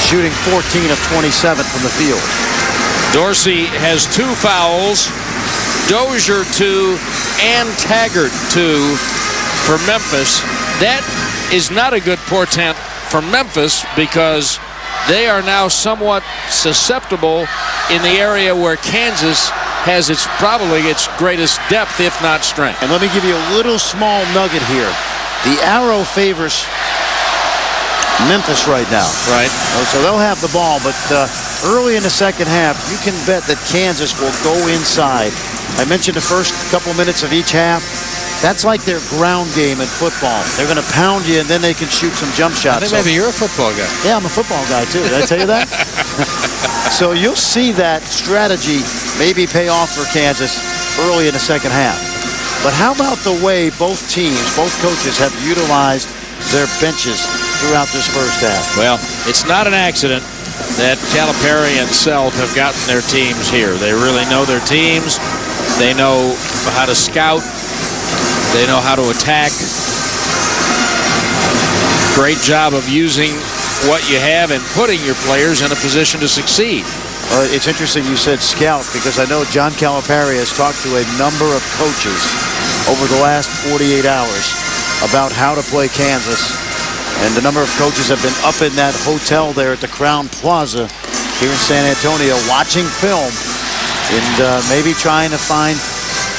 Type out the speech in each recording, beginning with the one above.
shooting 14 of 27 from the field. Dorsey has 2 fouls, Dozier 2, and Taggart 2 for Memphis. That is not a good portent for Memphis because they are now somewhat susceptible in the area where Kansas has probably its greatest depth, if not strength. And let me give you a little small nugget here. The arrow favors Memphis right now. Right. So they'll have the ball, but early in the second half, you can bet that Kansas will go inside. I mentioned the first couple minutes of each half. That's like their ground game in football. They're going to pound you, and then they can shoot some jump shots. I think maybe you're a football guy. Yeah, I'm a football guy, too. Did I tell you that? So you'll see that strategy maybe pay off for Kansas early in the second half. But how about the way both teams, both coaches have utilized their benches throughout this first half? Well, it's not an accident that Calipari and Self have gotten their teams here. They really know their teams. They know how to scout. They know how to attack. Great job of using what you have and putting your players in a position to succeed. It's interesting you said scout, because I know John Calipari has talked to a number of coaches over the last 48 hours about how to play Kansas. And the number of coaches have been up in that hotel there at the Crown Plaza here in San Antonio watching film and maybe trying to find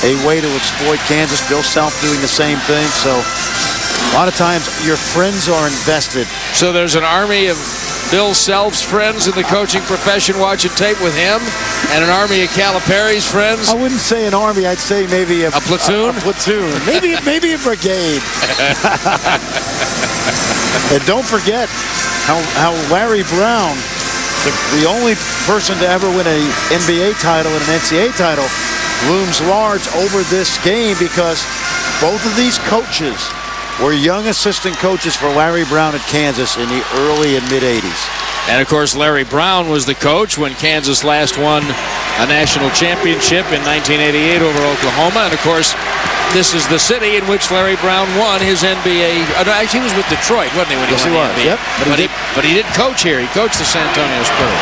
a way to exploit Kansas. Bill Self doing the same thing. So a lot of times your friends are invested. So there's an army of Bill Self's friends in the coaching profession watching tape with him, and an army of Calipari's friends. I wouldn't say an army. I'd say maybe a platoon. A platoon. Maybe a brigade. And don't forget how Larry Brown, the only person to ever win an NBA title and an NCAA title, looms large over this game, because both of these coaches were young assistant coaches for Larry Brown at Kansas in the early and mid-'80s. And, of course, Larry Brown was the coach when Kansas last won a national championship in 1988 over Oklahoma. And, of course, this is the city in which Larry Brown won his NBA. Actually, he was with Detroit, wasn't he, when he won the NBA? Yep, but he didn't coach here. He coached the San Antonio Spurs.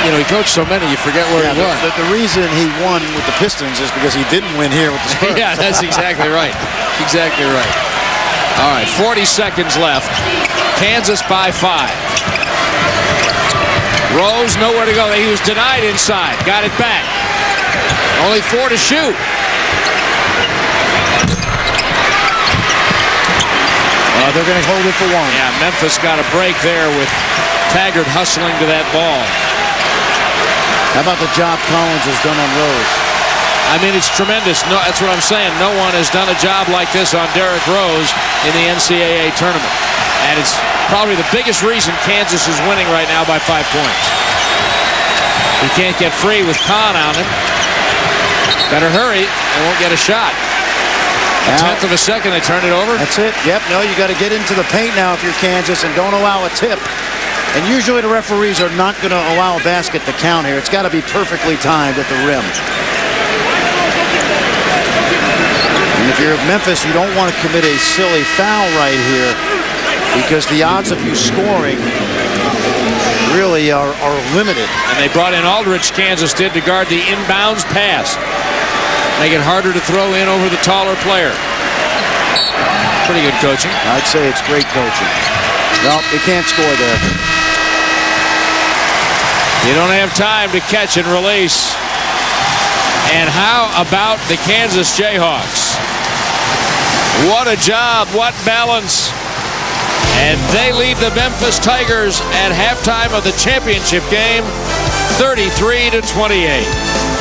You know, he coached so many, you forget where he won. The reason he won with the Pistons is because he didn't win here with the Spurs. Yeah, that's exactly right. Exactly right. All right, 40 seconds left. Kansas by 5. Rose nowhere to go. He was denied inside. Got it back. Only 4 to shoot. They're going to hold it for 1. Yeah, Memphis got a break there with Taggart hustling to that ball. How about the job Collins has done on Rose? I mean, it's tremendous. No, that's what I'm saying. No one has done a job like this on Derrick Rose in the NCAA tournament. And it's probably the biggest reason Kansas is winning right now by 5 points. He can't get free with Kahn on him. Better hurry. They won't get a shot. A tenth of a second, they turn it over. That's it. Yep, no, you got to get into the paint now if you're Kansas, and don't allow a tip. And usually the referees are not going to allow a basket to count here. It's got to be perfectly timed at the rim. And if you're Memphis, you don't want to commit a silly foul right here, because the odds of you scoring really are limited. And they brought in Aldridge, Kansas did, to guard the inbounds pass. Make it harder to throw in over the taller player. Pretty good coaching. I'd say it's great coaching. Well, they can't score there. You don't have time to catch and release. And how about the Kansas Jayhawks? What a job, what balance. And they lead the Memphis Tigers at halftime of the championship game, 33-28.